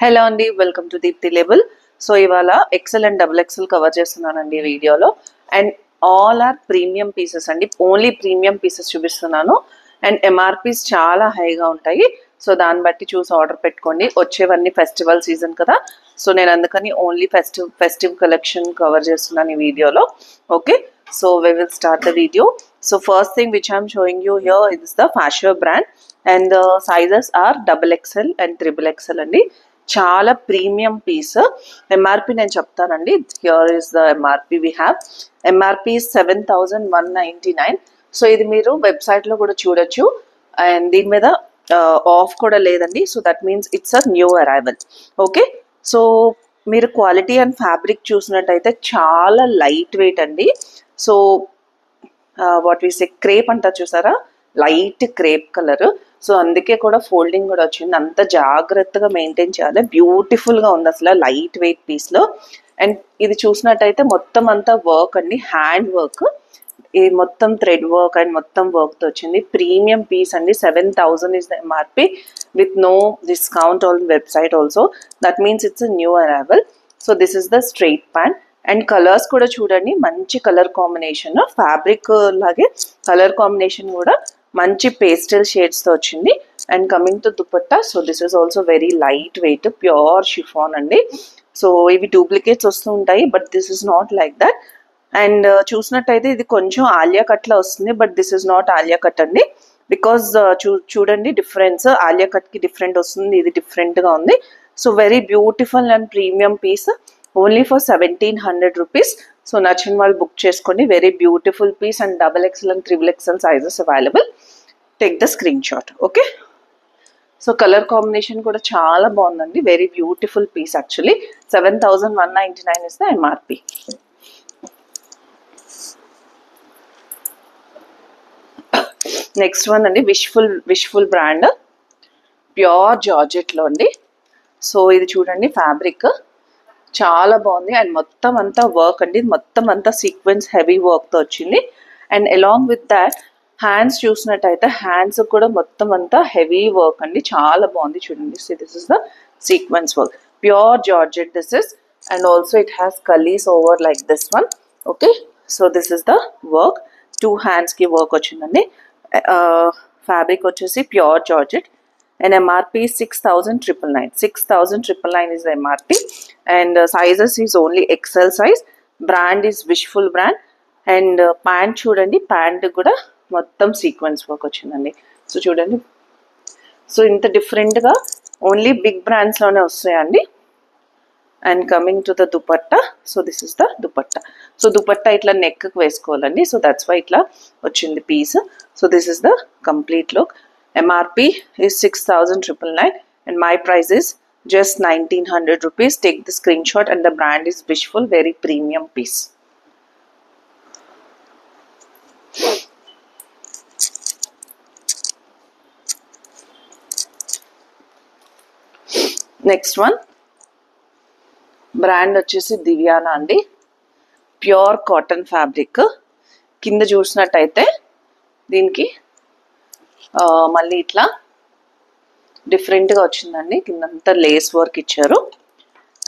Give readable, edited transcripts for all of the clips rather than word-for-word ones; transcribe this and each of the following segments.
Hello అండి, welcome to Deepthi label. So ఇవాళ XL and double XL cover చేస్తున్నానండి వీడియోలో. And all are premium pieces అండి, ఓన్లీ ప్రీమియం పీసెస్ చూపిస్తున్నాను. అండ్ ఎంఆర్పీస్ చాలా హైగా ఉంటాయి. సో దాన్ని బట్టి చూసి ఆర్డర్ పెట్టుకోండి. వచ్చేవన్నీ ఫెస్టివల్ సీజన్ కదా, సో నేను అందుకని ఓన్లీ ఫెస్టివ్ కలెక్షన్ కవర్ చేస్తున్నాను ఈ వీడియోలో. Okay, so we will start the video. So first thing which I'm showing you here is the Fashion brand, and the sizes are double XL and triple XL అండి. చాలా premium piece. MRP నేను చెప్తానండి. Here is the MRP we have. MRP 7,199. So ఇది మీరు వెబ్సైట్లో కూడా చూడొచ్చు. And దీని మీద ఆఫ్ కూడా లేదండి. So that means it's a new arrival. Okay, so మీరు క్వాలిటీ అండ్ ఫ్యాబ్రిక్ చూసినట్టయితే చాలా లైట్ వెయిట్ అండి. So what we say crepe అంటారు చూసారా, లైట్ క్రేప్ కలర్. సో అందుకే కూడా ఫోల్డింగ్ కూడా వచ్చింది. అంత జాగ్రత్తగా మెయింటైన్ చేయాలి. బ్యూటిఫుల్గా ఉంది అసలు లైట్ వెయిట్ పీస్లో. అండ్ ఇది చూసినట్టయితే మొత్తం అంతా వర్క్ అండి, హ్యాండ్ వర్క్. ఇది మొత్తం థ్రెడ్ వర్క్ అండ్ మొత్తం వర్క్తో వచ్చింది. ప్రీమియం పీస్ అండి. 7,000 is the MRP with no discount on website also. That means it's a new arrival. So this is the straight pant. And colours కూడా చూడండి, మంచి కలర్ కాంబినేషన్. ఫ్యాబ్రిక్ లాగే colour combination కూడా మంచి పేస్టల్ షేడ్స్తో వచ్చింది. And coming to dupatta, so this is also very light weight, pure chiffon అండి. So ఇవి డూప్లికేట్స్ వస్తూ ఉంటాయి, but this is not like that. And చూసినట్టయితే ఇది కొంచెం ఆలియా కట్లో వస్తుంది, but this is not Alia cut అండి. బికాజ్ చూడండి డిఫరెన్స్, ఆలియా కట్కి డిఫరెంట్ వస్తుంది, ఇది డిఫరెంట్గా ఉంది. So very beautiful and premium piece, only for 1,700 rupees. So నచ్చిన వాళ్ళు బుక్ చేసుకోండి. Very beautiful piece and double XL and triple XL sizes available. Take the screen shot. Okay, so colour combination కూడా చాలా బాగుందండి. Very beautiful piece actually. 7,199 is the MRP. Next one అండి, wishful brand, pure జార్జెట్లో అండి. So ఇది చూడండి fabric చాలా బాగుంది. And మొత్తం అంతా వర్క్ అండి, మొత్తం అంతా సీక్వెన్స్ హెవీ వర్క్తో వచ్చింది. And along with that hands చూసినట్టయితే హ్యాండ్స్ కూడా మొత్తం అంతా హెవీ వర్క్ అండి, చాలా బాగుంది చూడండి. So this is the sequence work, pure georgette this is. And also it has kalis over like this one. Okay, so this is the work. 2 హ్యాండ్స్కి work వచ్చిందండి. ఫ్యాబ్రిక్ వచ్చేసి pure georgette. And MRP is 6,999. 6,999 is the MRP. And sizes is only XL size. Brand is Wishful brand. And pant చూడండి, pant కూడా మొత్తం sequence work వచ్చిందండి. So చూడండి, so ఇంత డిఫరెంట్గా ఓన్లీ బిగ్ బ్రాండ్స్లోనే వస్తాయండి. And coming to the dupatta, so this is the dupatta. So dupatta ఇట్లా నెక్కి వేసుకోవాలండి. సో దట్స్ వై ఇట్లా వచ్చింది piece. So this is the complete look. MRP is 6,999 and my price is just 1,900 rupees. Take the screenshot and the brand is Wishful, very premium piece. Next one, brand వచ్చేసి దివ్యానా అండి. Pure cotton fabric. కింద చూసినట్టయితే దీనికి మళ్ళీ ఇట్లా డిఫరెంట్గా వచ్చిందండి. కిందంతా లేస్ వర్క్ ఇచ్చారు.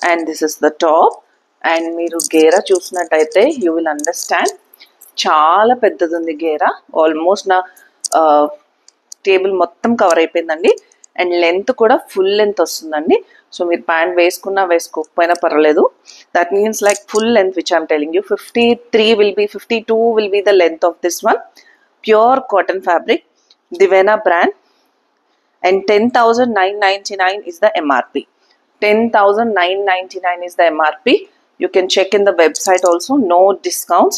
And this is the top. And మీరు గేరా చూసినట్టయితే యూ విల్ అండర్స్టాండ్, చాలా పెద్దది ఉంది గేరా. ఆల్మోస్ట్ నా టేబుల్ మొత్తం కవర్ అయిపోయిందండి. అండ్ లెంత్ కూడా ఫుల్ లెంత్ వస్తుందండి. సో మీరు ప్యాంట్ వేసుకున్నా వేసుకోకపోయినా పర్వాలేదు. That means like full length which I'm telling you. 52 will be the length of this one. Pure cotton fabric, Divana brand. And 10,999 is the MRP. 10,999 is the MRP. You can check in the website also, no discounts.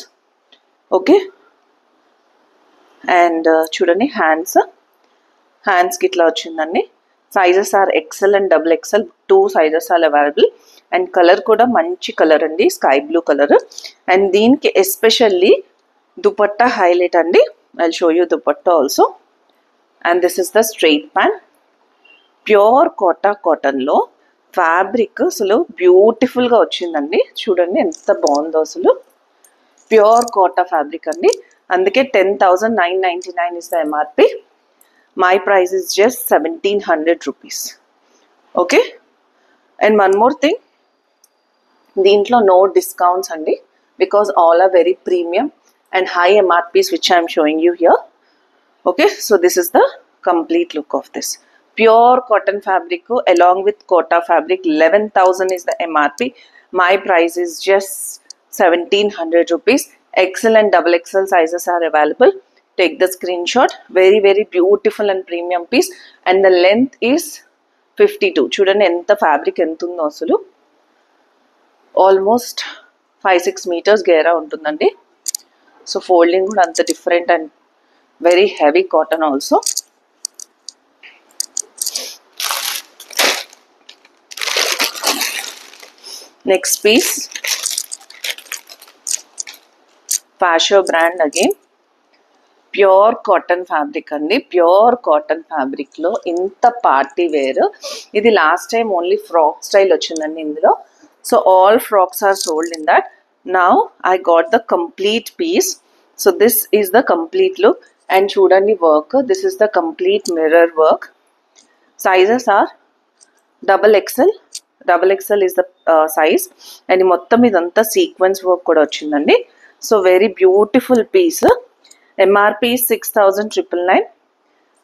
Okay, and చూడండి హ్యాండ్స్కి ఇట్లా వచ్చిందండి. Sizes are XL and double XL, 2 sizes are available. And colour కూడా మంచి colour అండి, sky blue colour. And దీనికి especially dupatta highlight అండి. I'll show you dupatta also. And this is the straight pant. Pure కాటన్లో ఫ్యాబ్రిక్ అసలు బ్యూటిఫుల్గా వచ్చిందండి. చూడండి ఎంత బాగుందో అసలు. ప్యూర్ కాటా ఫ్యాబ్రిక్ అండి. అందుకే 10,999 is the MRP. My price is just 1,700 rupees. Okay, and one more thing, దీంట్లో నో డిస్కౌంట్స్ అండి, because all are very premium and high MRPs which I am showing you here. Okay, so this is the complete look of this. Pure cotton fabric along with Kota fabric, 11,000 is the MRP. My price is just 1,700 rupees. XL and XXL sizes are available. Take the screenshot. Very very beautiful and premium piece, and the length is 52. చూడండి ఎంత fabric ఎంత ఉందో అసలు, almost 5-6 meters గేరా ఉంటుందండి. So folding కూడా అంత different and very heavy cotton also. Next piece Fasho brand, again pure cotton fabric అండి. Pure cotton ఫ్యాబ్రిక్లో ఇంత పార్టీ వేర్. ఇది last time only frock style వచ్చిందండి ఇందులో. So all frocks are sold in that. Now I got the complete piece. So this is the complete look, and chudandi work. This is the complete mirror work. Sizes are XXL. XXL is the size, and mottam idantha sequence work kuda ochindandi. So very beautiful piece. MRP is 6,999,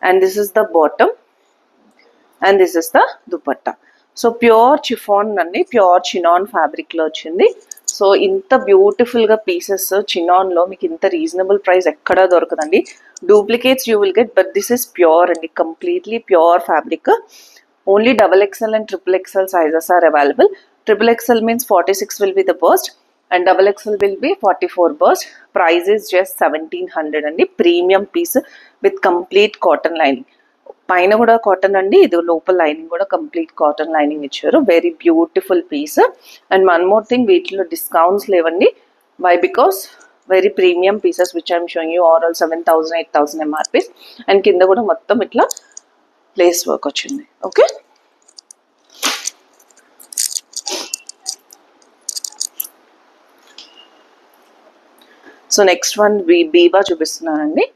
and this is the bottom, and this is the dupatta. So pure chiffon andi, pure chinon fabric lo ochindi. So ఇంత బ్యూటిఫుల్గా pieces చినాన్లో మీకు ఇంత reasonable price ఎక్కడా దొరకదండి. Duplicates you will get, but this is pure అండి, completely pure fabric. Only XXL and XXL sizes are available. XXL means 46 will be the burst, and XXL will be 44 burst. Price is just 1,700 అండి. Premium piece with complete cotton lining. పైన కూడా cotton అండి, ఇది లోపల lining కూడా complete cotton lining ఇచ్చారు. Very beautiful piece. And one more thing, వీటిలో discounts లేవండి. Why? Because very premium pieces which I'm showing you are all 7,000 8,000 MRPs. And కింద కూడా మొత్తం ఇట్లా లేస్ వర్క్ వచ్చింది. Okay, so next one Biba చూపిస్తున్నానండి.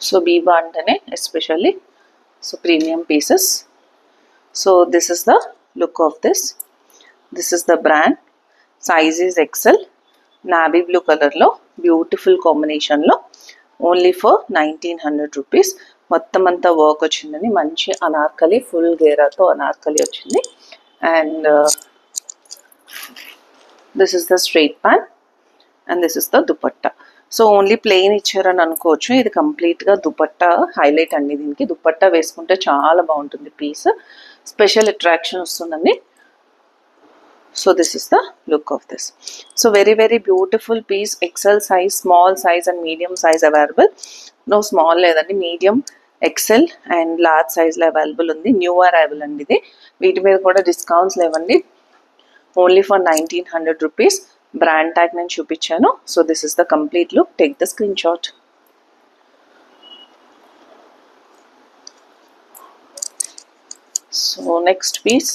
సో బీబా అంటేనే especially so premium pieces. So this is the look of this. This is the brand. Size is XL. Navy blue కలర్లో beautiful కాంబినేషన్లో, only for 1,900 rupees. మొత్తం అంతా work వచ్చిందని, మంచి Anarkali, full గేరాతో Anarkali వచ్చింది. And this is the straight pant, and this is the dupatta. So only plain ఇచ్చారని అనుకోవచ్చు, ఇది కంప్లీట్గా దుపట్టా హైలైట్ అండి. దీనికి దుపట్టా వేసుకుంటే చాలా బాగుంటుంది పీస్, స్పెషల్ అట్రాక్షన్ వస్తుందండి. So this is the look of this. So very very beautiful piece. XL size, small size and medium size available. No small లేదండి, మీడియం, XL అండ్ లార్జ్ సైజ్లో అవైలబుల్ ఉంది. New arrival అండి ఇది. వీటి మీద కూడా discounts లేవండి. Only for 1,900 rupees. Brand tag నేను చూపించాను. So this is the complete look. Take the screen shot. So next piece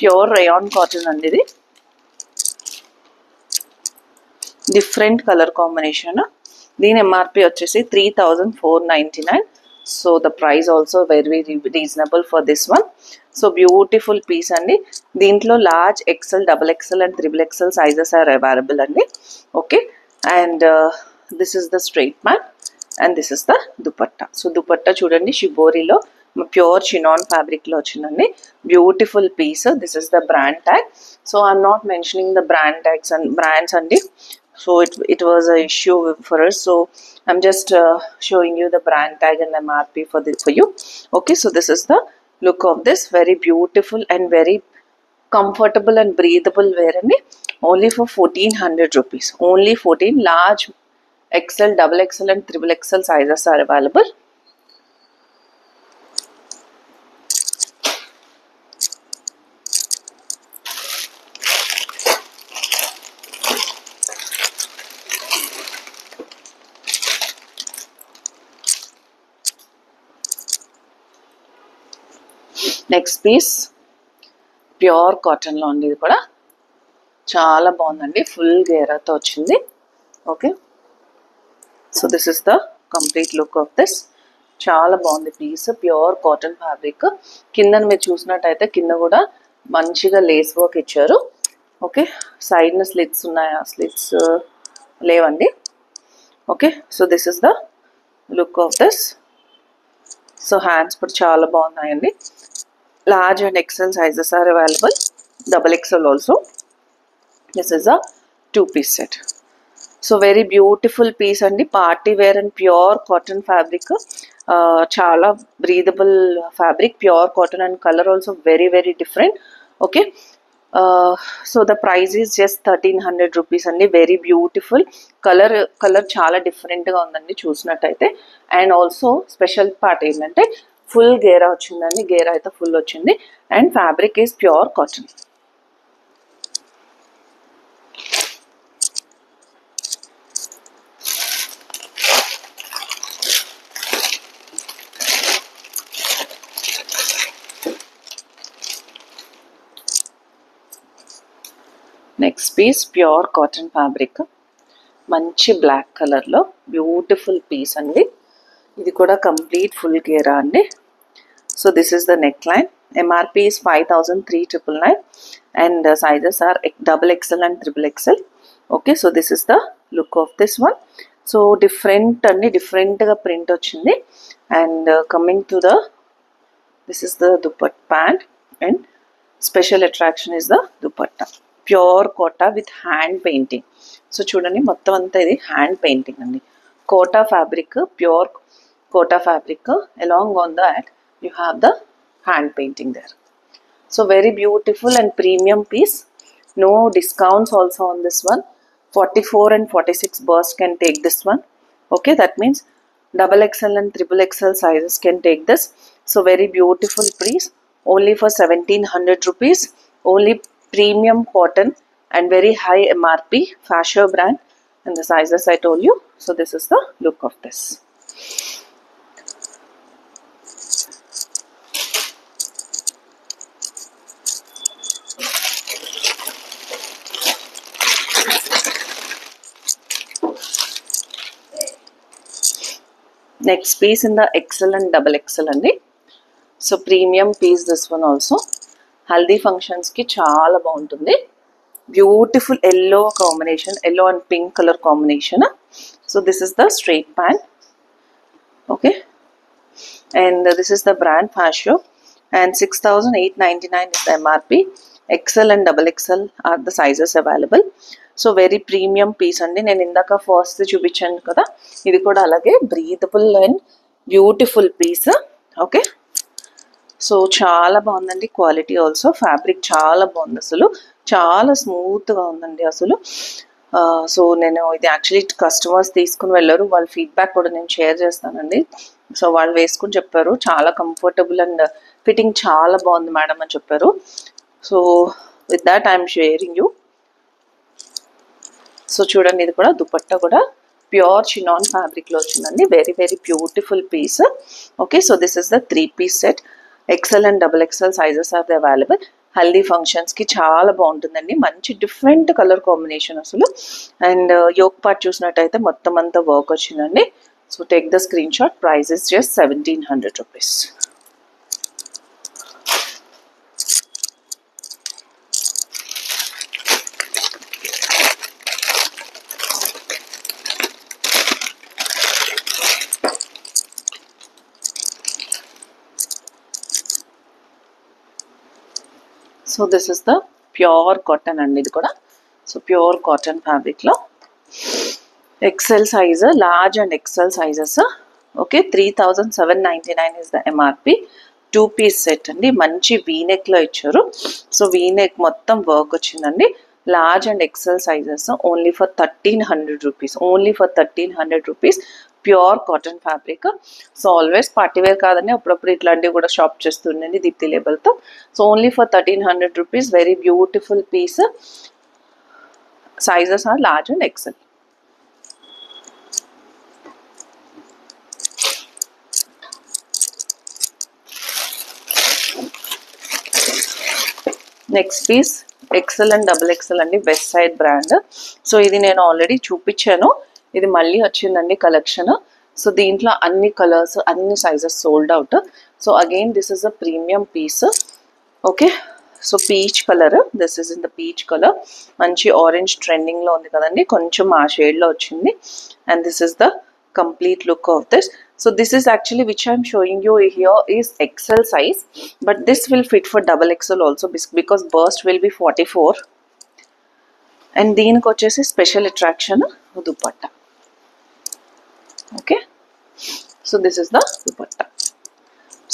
pure rayon cotton అండి. ఇది డిఫరెంట్ కలర్ కాంబినేషన్. దీని MRP వచ్చేసి 3,499. So the price also very reasonable for this one. So beautiful piece అండి. దీంట్లో large, XL, XXL and XXL sizes are available అండి. Okay, and this is the straight man, and this is the dupatta. So dupatta చూడండి, షిబోరిలో pure chinon ఫ్యాబ్రిక్లో వచ్చిందండి. Beautiful piece. This is the brand tag. So I'm not mentioning the brand tags and brands అండి. So it was an issue for us. So I'm just showing you the brand tag and MRP for you. Okay, so this is the look of this. Very beautiful and very comfortable and breathable wear andi. Only for 1,400 rupees. Only 14. Large, XL, XXL and XXL sizes are available. Next piece pure కాటన్లో ఉంది. ఇది కూడా చాలా బాగుందండి, full గేరాతో వచ్చింది. Okay, so this is the complete look of this. చాలా బాగుంది పీస్. Pure cotton fabric. కింద మీరు చూసినట్టయితే కింద కూడా మంచిగా లేస్ వర్క్ ఇచ్చారు. ఓకే, సైడ్న స్లిట్స్ ఉన్నాయా? స్లిట్స్ లేవండి. Okay, so this is the look of this. So hands కూడా చాలా బాగున్నాయండి. Large and XL sizes are available. Double XL also. This is a 2-piece set. So very beautiful piece అండి. Party wear and pure cotton fabric. చాలా breathable fabric, pure cotton and colour also very very different. Okay, so the price is just 1300 rupees అండి. Very beautiful colour చాలా డిఫరెంట్గా ఉందండి చూసినట్టయితే. And also special part ఏంటంటే full గేరా వచ్చిందండి. గేరా అయితే ఫుల్ వచ్చింది. And fabric is pure cotton. Next piece pure cotton fabric, మంచి బ్లాక్ కలర్లో బ్యూటిఫుల్ పీస్ అండి. ఇది కూడా కంప్లీట్ ఫుల్ గేరా అండి. So this is the neckline. MRP is 5399 and sizes are XXL and XXL. Okay, so this is the look of this one. So different అండి, డిఫరెంట్గా print వచ్చింది. And coming to the this is the dupatta pant and special attraction is the dupatta. Pure Kota with hand painting. So చూడండి మొత్తం అంతా ఇది hand painting అండి. Kota fabric, pure Kota fabric. Along on that you have the hand painting there. So very beautiful and premium piece. No discounts also on this one. 44 and 46 burst can take this one. Okay, that means XXL and XXL sizes can take this. So very beautiful piece. Only for 1700 rupees. Only premium cotton and very high MRP. Fashion brand. And the sizes I told you. So this is the look of this. Next piece in the XL and XXL అండి. So premium piece this one also. Haldi ఫంక్షన్స్కి చాలా బాగుంటుంది. Beautiful yellow combination, yellow and pink colour combination. So this is the straight pant. Okay, and this is the brand Fasho and 6899 is the MRP. XL and XXL are the sizes available. So very premium piece అండి. నేను ఇందాక first చూపించాను కదా, ఇది కూడా అలాగే breathable and beautiful piece. Okay, so చాలా బాగుందండి. క్వాలిటీ ఆల్సో ఫ్యాబ్రిక్ చాలా బాగుంది. అసలు చాలా స్మూత్గా ఉందండి అసలు. సో నేను ఇది యాక్చువల్లీ కస్టమర్స్ తీసుకుని వెళ్ళారు, వాళ్ళ ఫీడ్బ్యాక్ కూడా నేను షేర్ చేస్తానండి. సో వాళ్ళు వేసుకుని చెప్పారు చాలా కంఫర్టబుల్ అండ్ ఫిట్టింగ్ చాలా బాగుంది మేడం అని చెప్పారు. So with that I'm sharing you. So చూడండి ఇది కూడా దుపట్టా కూడా ప్యూర్ చినాన్ ఫ్యాబ్రిక్లో వచ్చిందండి. Very very beautiful piece. Okay, so this is the 3-piece set. XL and XXL sizes are the available. Haldi ఫంక్షన్స్కి చాలా బాగుంటుందండి. మంచి డిఫరెంట్ కలర్ కాంబినేషన్ అసలు. అండ్ యోక్ పార్ట్ చూసినట్టయితే మొత్తం అంతా వర్క్ వచ్చిందండి. So take the screen shot. Price is just 1700 rupees. So this is the pure cotton అండి ఇది కూడా. సో ప్యూర్ కాటన్ ఫ్యాబ్రిక్లో XL size, large and XL sizes. Okay, 3799 is the MRP. 2-piece set అండి. మంచి వీనెక్లో ఇచ్చారు. So V neck మొత్తం work వచ్చిందండి. Large and XL sizes only for 1300 rupees. Only for 1300 rupees. Pure cotton fabric. So always party wear కాదని అప్పుడప్పుడు ఇట్లాంటివి కూడా షాప్ చేస్తుండండి దీప్తి లేబుల్తో. So only for 1300 rupees. Very beautiful piece. Sizes are large and XL. Next piece XL and XXL అండి. West side brand. So ఇది నేను already చూపించాను, ఇది మళ్ళీ వచ్చిందండి కలెక్షన్. సో దీంట్లో అన్ని కలర్స్ అన్ని sizes sold out. So again this is a premium piece. Okay, so peach colour, this is in the peach colour. మంచి ఆరెంజ్ ట్రెండింగ్లో ఉంది కదండి, కొంచెం ఆ షేడ్లో వచ్చింది. And this is the complete look of this. So this is actually which I'm showing you here is XL size, but this will fit for double XL also because burst will be 44. And దీనికి వచ్చేసి special attraction dupatta. Okay, so this is the dupatta.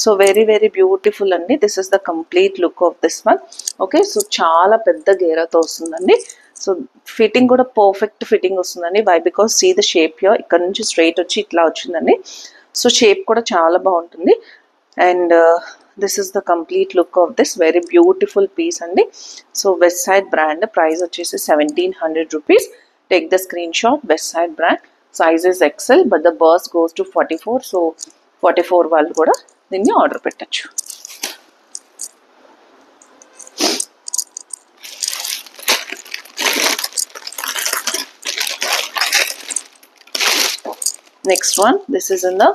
So very very beautiful అండి. This is the complete look of this one. Okay, so చాలా పెద్ద గేరాతో వస్తుందండి. So fitting కూడా perfect fitting వస్తుందండి. Why because see the shape here, ఇక్కడ నుంచి straight వచ్చి ఇట్లా వచ్చిందండి. సో షేప్ కూడా చాలా బాగుంటుంది. And this is the complete look of this very beautiful piece అండి. So Westside brand, price వచ్చేసి 1700 rupees. Take the screen shot. Westside brand, size is XL but the burst goes to 44. So 44 వాళ్ళు కూడా దీన్ని order పెట్టచ్చు. Next one, this is in the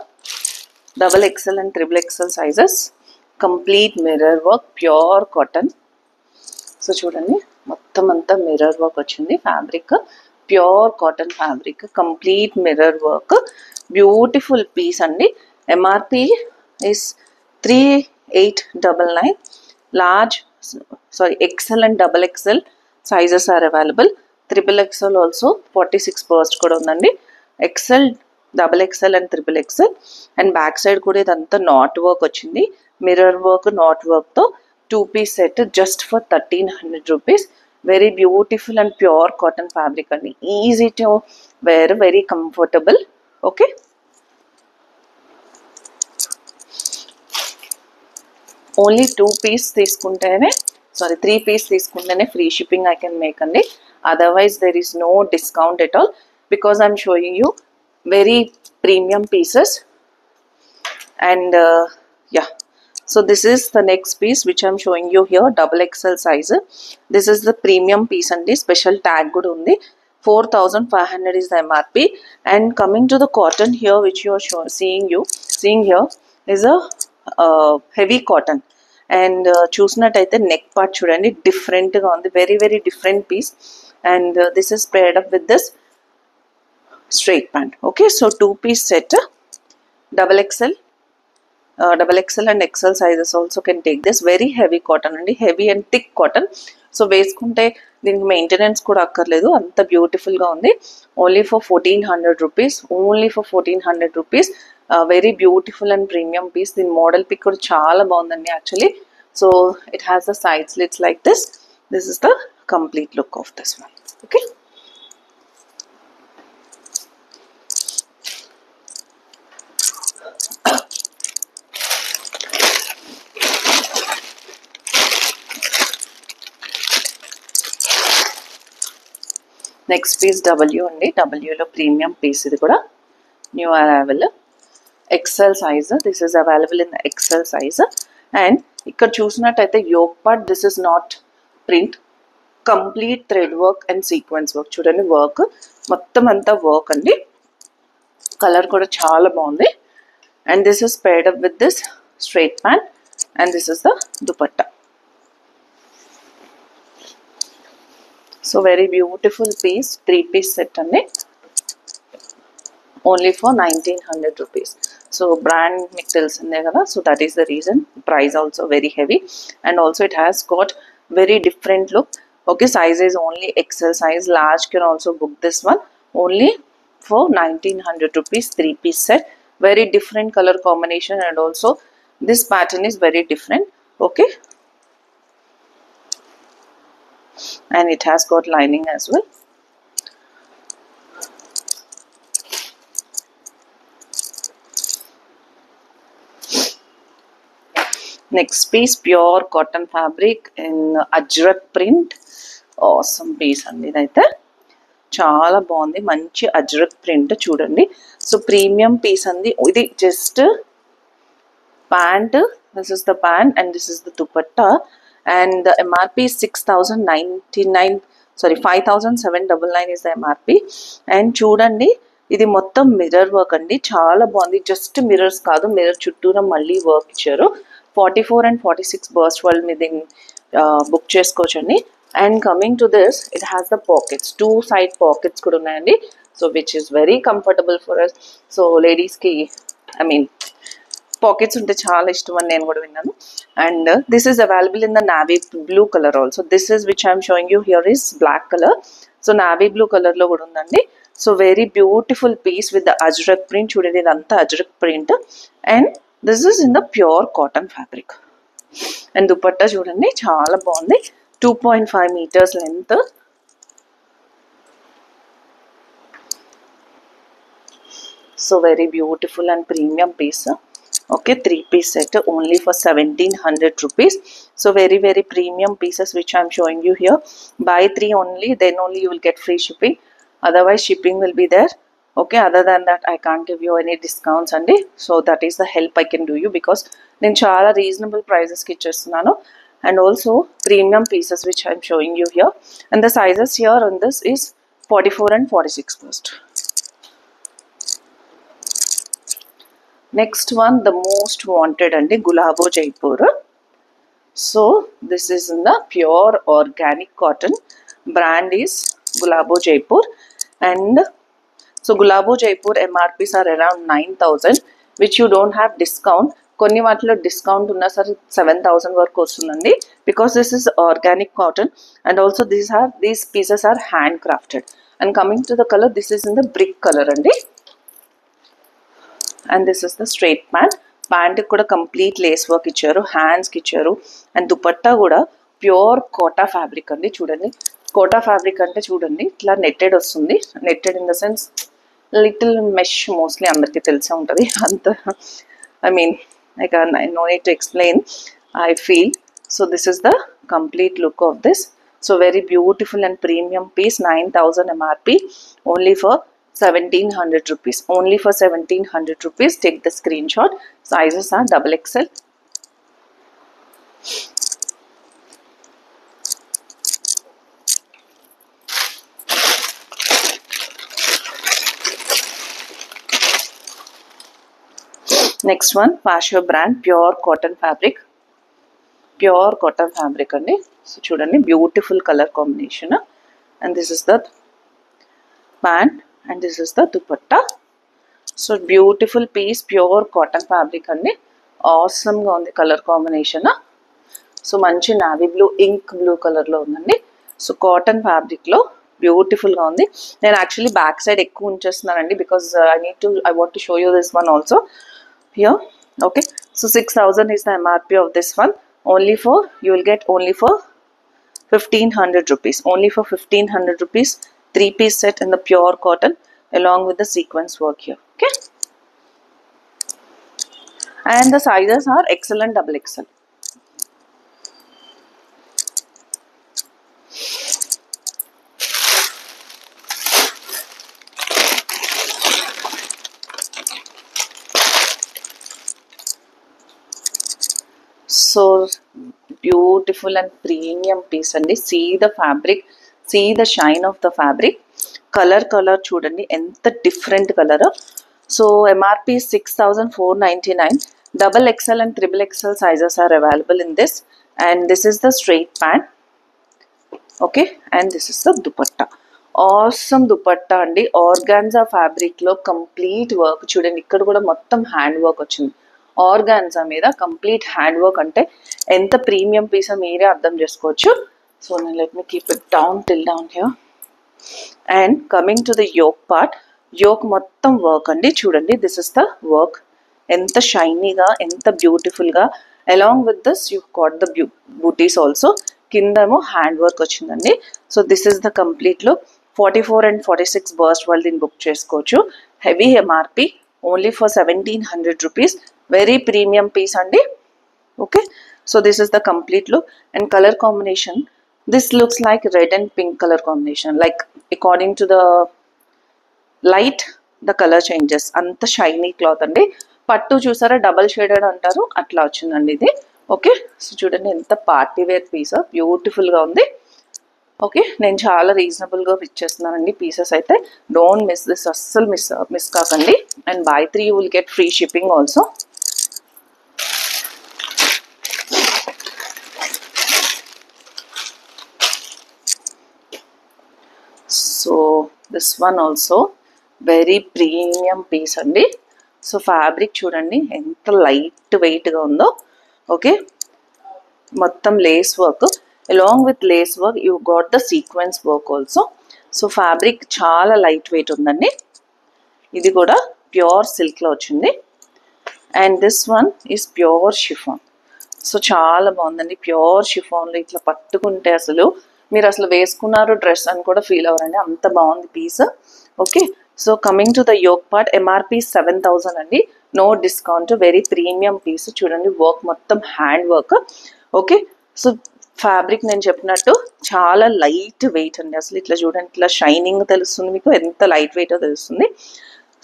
double XL and triple XL sizes. Complete mirror work, pure cotton. So చూడండి, మొత్తం అంతా mirror work వచ్చింది. Fabric pure cotton fabric, complete mirror work, beautiful piece అండి. MRP is 3899. Large, sorry, XL and double XL sizes are available. Triple XL also 46 burst కూడా ఉందండి. XL, double XL and triple XL. And back side కూడా ఇదంతా knot work వచ్చింది, mirror work, knot వర్క్తో 2 piece set just for 1300 rupees. Very beautiful and pure cotton fabric అండి. Easy to wear, very comfortable. Okay, only 2 piece తీసుకుంటేనే, sorry 3 piece తీసుకుంటేనే free shipping I can make అండి. Otherwise there is no discount at all because I'm showing you very premium pieces. And yeah, so this is the next piece which I'm showing you here, double XL size. This is the premium piece and the special tag good undi. 4500 is the MRP. And coming to the cotton here which you are seeing here is a heavy cotton. And చూసినట్టయితే neck part చూడండి, డిఫరెంట్గా ఉంది, very very different piece. And this is paired up with this straight pant. Okay, so 2 piece set, double XL and XL sizes also can take this. Very heavy cotton and heavy and thick cotton. So వేసుకుంటే దీనికి maintenance కూడా అక్కర్లేదు, అంత బ్యూటిఫుల్గా ఉంది. Only for 1400 rupees, only for 1400 rupees. Very beautiful and premium piece. దీని model pic కూడా చాలా బాగుందండి actually. So it has the side slits like this. This is the complete look of this one. Okay, next piece W అండి. డబ్ల్యూలో premium piece, ఇది కూడా new arrival, XL size. This is available in XL size. And ఇక్కడ చూసినట్టయితే yoke part, this is not print, complete thread work and sequence work. చూడండి work మొత్తం అంతా work అండి. కలర్ కూడా చాలా బాగుంది. And this is paired up with this straight pant and this is the dupatta. So very beautiful piece, 3 piece set andi, only for 1900 rupees. So brand మీకు తెలిసిందే కదా, so that is the reason. Price also very heavy and also it has got very different look. Okay, size is only XL size, large can also book this one, only for 1900 rupees, 3 piece set. Very different color combination and also this pattern is very different. Okay, and it has got lining as well. Next piece, pure cotton fabric in ajrak print. Awesome piece andi idaithe చాలా బాగుంది, మంచి ajrak print చూడండి. So premium piece అండి ఇది. Just pant, this is the pant and this is the dupatta. and the MRP is 6099, sorry 5799 is the MRP. and చూడండి ఇది మొత్తం mirror work అండి, చాలా బాగుంది. జస్ట్ మిర్రర్స్ కాదు, మిర్రర్ చుట్టూరా మళ్ళీ వర్క్ ఇచ్చారు. 44 and 46 బర్స్ట్ వరల్డ్ మీద బుక్ చేసుకోవచ్చండి. And coming to this, it has the pockets, 2 side pockets కూడా ఉన్నాయండి. So which is very comfortable for us. So లేడీస్కి పాకెట్స్ ఉంటే చాలా ఇష్టం అని నేను కూడా విన్నాను. And this is available in the navy blue colour also. This is which I'm showing you here is black colour. So navy blue కలర్లో కూడా ఉందండి. So very beautiful piece with the Ajrak print. చూడండి ఇదంతా Ajrak print. And this is in the pure cotton fabric. And dupatta చూడండి చాలా బాగుంది, 2.5 meters length. So very beautiful and premium piece. Okay, 3-piece set only for 1700 rupees. So very premium pieces which I am showing you here. Buy 3 only, then only you will get free shipping. Otherwise shipping will be there. Okay, other than that I can't give you any discounts andi. So that is the help I can do you, because nenu chaala reasonable prices ki ichestunanu. And also premium pieces which I am showing you here. And the sizes here on this is 44 and 46 first. Next one, the most wanted and Gulabo Jaipur. So this is in the pure organic cotton. Brand is Gulabo Jaipur. And so Gulabo Jaipur MRPs are around 9,000, which you don't have discount. Konni vaatlo discount unna sir 7,000 varaku ostundandi, because this is organic cotton. And also these pieces are handcrafted. And coming to the color, this is in the brick color andi. And this is the straight pant. Pant kuda complete lace work icharu, hands ki icharu. And dupatta kuda pure kota fabric andi. Chudandi kota fabric ante chudandi itla netted ostundi. Netted in the sense little mesh, mostly andarki telise untadi anta. I mean I no need to explain, I feel. So this is the complete look of this. So very beautiful and premium piece. 9,000 MRP, only for 1700 rupees. Only for 1700 rupees. Take the screenshot. Sizes are XXL. Next one, Pasha brand, pure cotton fabric. Pure cotton fabric andi. So chudandi beautiful color combination. And this is the pant. And this is the dupatta. So beautiful piece, pure cotton fabric andi. Awesome ga undi color combination. So manchi navy blue, ink blue color lo undandi. So cotton fabric lo beautiful ga undi. Then actually back side ekku unchestunanandi, because I want to show you this one also here. Okay, so 6,000 is the MRP of this one. Only for, you will get only for 1500 rupees. Only for 1500 rupees. 3-piece set in the pure cotton along with the sequence work here. Okay, and the sizes are XL and XXL. So beautiful and premium piece andi. See the fabric, see the shine of the fabric. Color chudandi enta different color. So MRP is 6,499. XXL and XXL sizes are available in this. And this is the straight pant. Okay, and this is the dupatta. Awesome dupatta andi. Organza fabric lo complete work. Chudandi ikkada kuda mottam hand work ochindi. Organza మీద complete hand work అంటే ఎంత premium piece మీరే అర్థం చేసుకోవచ్చు. So let me keep it down till down here. And coming to the yoke part, yoke మొత్తం work అండి. చూడండి, this is the work. ఎంత షైనీగా, ఎంత బ్యూటిఫుల్గా. Along with this you got the butis also. కిందేమో హ్యాండ్ వర్క్ వచ్చిందండి. So this is the complete look. 44 and 46 burst వాళ్ళు దీన్ని బుక్ చేసుకోవచ్చు. Heavy MRP, only for 1700 rupees. Very premium piece andi. Okay, so this is the complete look. And color combination, this looks like red and pink color combination. Like according to the light, the color changes. Anta shiny cloth andi. Pattu chusara double shaded antaru, atla vachindandi idi. Okay, so chudandi enta party wear piece, beautiful ga undi. Okay, నేను చాలా రీజనబుల్గా ఇచ్చేస్తున్నానండి pieces అయితే. Don't miss this, అస్సలు miss కాకండి. And buy 3 you will get free shipping also. So this one also very premium piece అండి. So fabric చూడండి ఎంత లైట్ వెయిట్గా ఉందో. ఓకే, మొత్తం lace work, along with lace work you got the sequence work also. So fabric చాలా light weight ఉందండి. ఇది కూడా ప్యూర్ సిల్క్లో వచ్చింది. And this one is pure chiffon. So చాలా బాగుందండి, ప్యూర్ షిఫాన్లో ఇట్లా పట్టుకుంటే అసలు మీరు అసలు వేసుకున్నారు డ్రెస్ అని కూడా ఫీల్ అవ్వరండి, అంత బాగుంది పీస్. Okay, so coming to the yoke part, MRP 7,000 అండి, no discount. Very premium piece చూడండి, వర్క్ మొత్తం hand work. Okay, so fabric నేను చెప్పినట్టు చాలా లైట్ వెయిట్ అండి. అసలు ఇట్లా చూడండి, ఇట్లా షైనింగ్ తెలుస్తుంది మీకు, ఎంత లైట్ వెయిటో తెలుస్తుంది.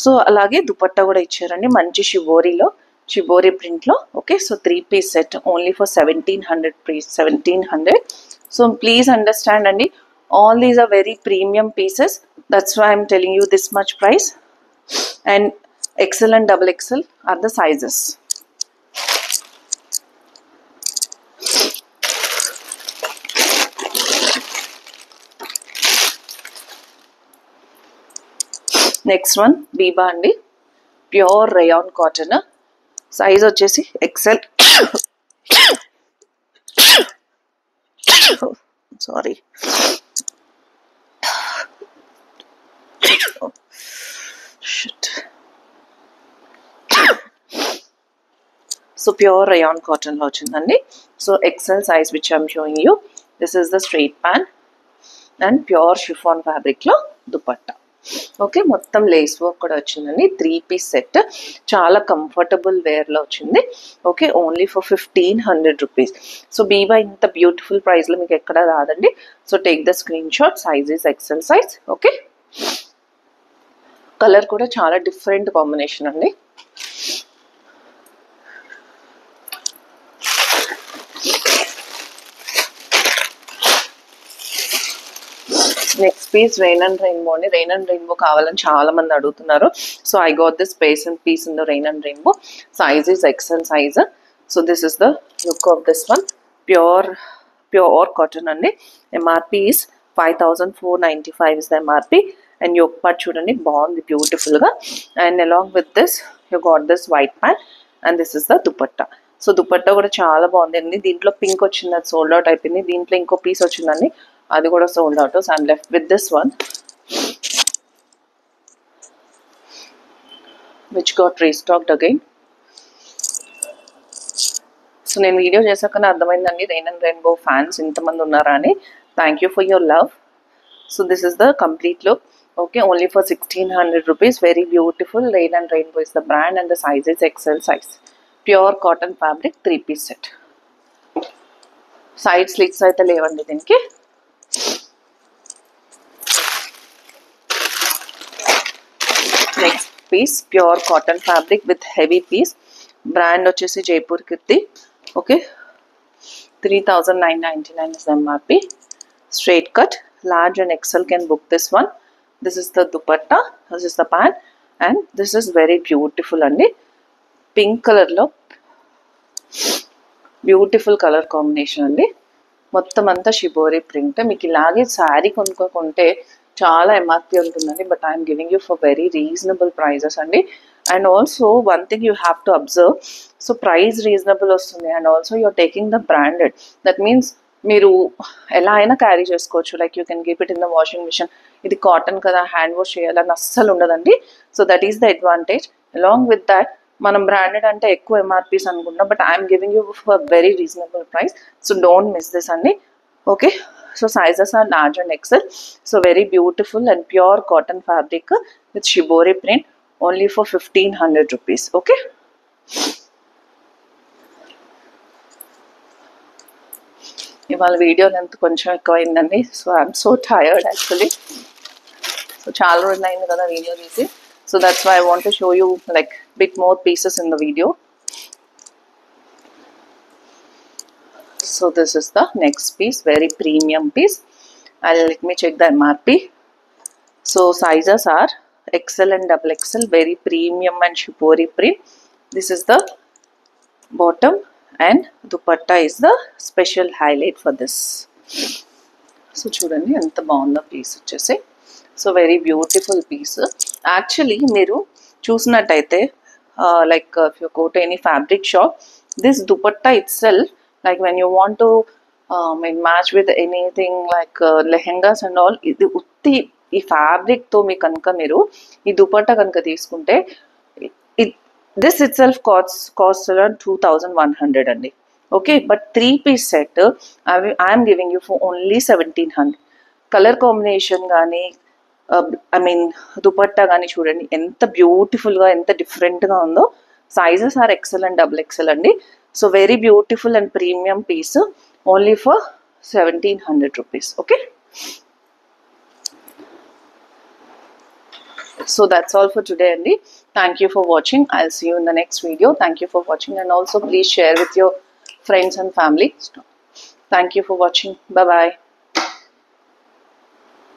సో అలాగే దుపట్టా కూడా ఇచ్చారండి మంచి షిబోరి ప్రింట్లో. Okay, so 3 piece set only for 1,700 1700. So please understand అండి, all these are very premium pieces, that's why I'm telling you this much price. And XL and XXL are the sizes. Next one Biba అండి, pure rayon cotton, size వచ్చేసి XL. Sorry, so pure rayon కాటన్లో వచ్చిందండి. So XL size which I'm showing you. This is the straight pant and pure chiffon ఫ్యాబ్రిక్లో dupatta. Okay, మొత్తం lace work కూడా వచ్చిందండి. 3 piece set, చాలా comfortable వేర్లో వచ్చింది. Okay, only for 1,500 rupees. So Biba ఇంత beautiful ప్రైస్లో మీకు ఎక్కడ రాదండి. So take the screen shot, size is XL size. Okay, colour కూడా చాలా డిఫరెంట్ కాంబినేషన్ అండి. Next piece rain and rainbow అండి. రెయిన్ అండ్ రెయిన్బో కావాలని చాలా మంది అడుగుతున్నారు. So I got this piece in the rain and rainbow. Size is XL size. So this is the look of this one. Pure cotton అండి. MRP is 5,495 is the MRP. And yoke part చూడండి బాగుంది బ్యూటిఫుల్గా. And along with this you got this white pant and this is the dupatta. So dupatta కూడా చాలా బాగుంది అండి. దీంట్లో pink వచ్చింది, అది సోల్డ్ అవుట్ అయిపోయింది. దీంట్లో ఇంకో పీస్ వచ్చిందండి, అది కూడా sold out. So I'm left with this one which got restocked again. So నేను వీడియో చేశాకనే అర్థమైందండి రెయిన్ అండ్ రెయిన్బో ఫ్యాన్స్ ఇంతమంది ఉన్నారా అని. Thank you for your love. So this is the complete look. Okay, only for 1,600 rupees. Very beautiful. Rain and rainbow is the brand and the size is XL size. Pure cotton fabric 3 piece set. Side slits అయితే లేవండి దీనికి. Next piece pure cotton fabric with heavy piece. Brand వచ్చేసి Jaipur Kirti. Okay, 3,999 is MRP. Straight cut, large and XL can book this one. This is the dupatta, this is the pant, and this is very beautiful andi. Pink color lo beautiful color combination andi. మొత్తం అంతా shibori print. మీకు ఇలాగే శారీ కొనుక్కుంటే చాలా MRP ఉంటుందండి, but I'm giving you for very reasonable prices అండి. And also one thing you have to observe, so price reasonable వస్తుంది and also you're taking the branded. That means మీరు ఎలా అయినా క్యారీ చేసుకోవచ్చు. Like you can keep it in the washing machine. ఇది cotton కదా, hand wash చేయాలని అస్సలు ఉండదండి. So that is the advantage. Along with that మనం బ్రాండెడ్ అంటే ఎక్కువ ఎంఆర్పీస్ అనుకుంటాం, but I'm giving you for very reasonable price. So don't miss this అండి. Okay, so sizes are large and XL. So very beautiful and pure cotton fabric with shibori print only for 1,500 rupees. Okay, ఇవాళ video length కొంచెం ఎక్కువైందండి. So I'm so tired actually. So చాలా రోజులు అయింది కదా video తీసి. So that's why I want to show you like bit more pieces in the video. So this is the next piece, very premium piece, let me check the MRP. So sizes are XL and XXL, very premium and shipori print. This is the bottom and dupatta is the special highlight for this. So చూడండి ఎంత బాగుందో piece వచ్చేసి. So very beautiful piece. Actually మీరు చూసినట్టయితే like if you go to any fabric shop, this dupatta itself, like when you want to match with anything like lehengas and all, ఇది ఉత్తి ఈ ఫ్యాబ్రిక్తో మీ కనుక మీరు ఈ దుపట్టా కనుక తీసుకుంటే this itself cost around 2100 అండి. Okay, but 3-piece set I'm giving you for only 1700. Colour combination కానీ ఐ మీన్ దుపట్టా కానీ చూడండి ఎంత బ్యూటిఫుల్గా, ఎంత డిఫరెంట్గా ఉందో. Sizes are XL and XXL అండి. So very beautiful and premium piece, only for 1700 rupees. Okay, so that's all for today Andy. Thank you for watching. I'll see you in the next video. Thank you for watching, and also please share with your friends and family. Thank you for watching. Bye bye.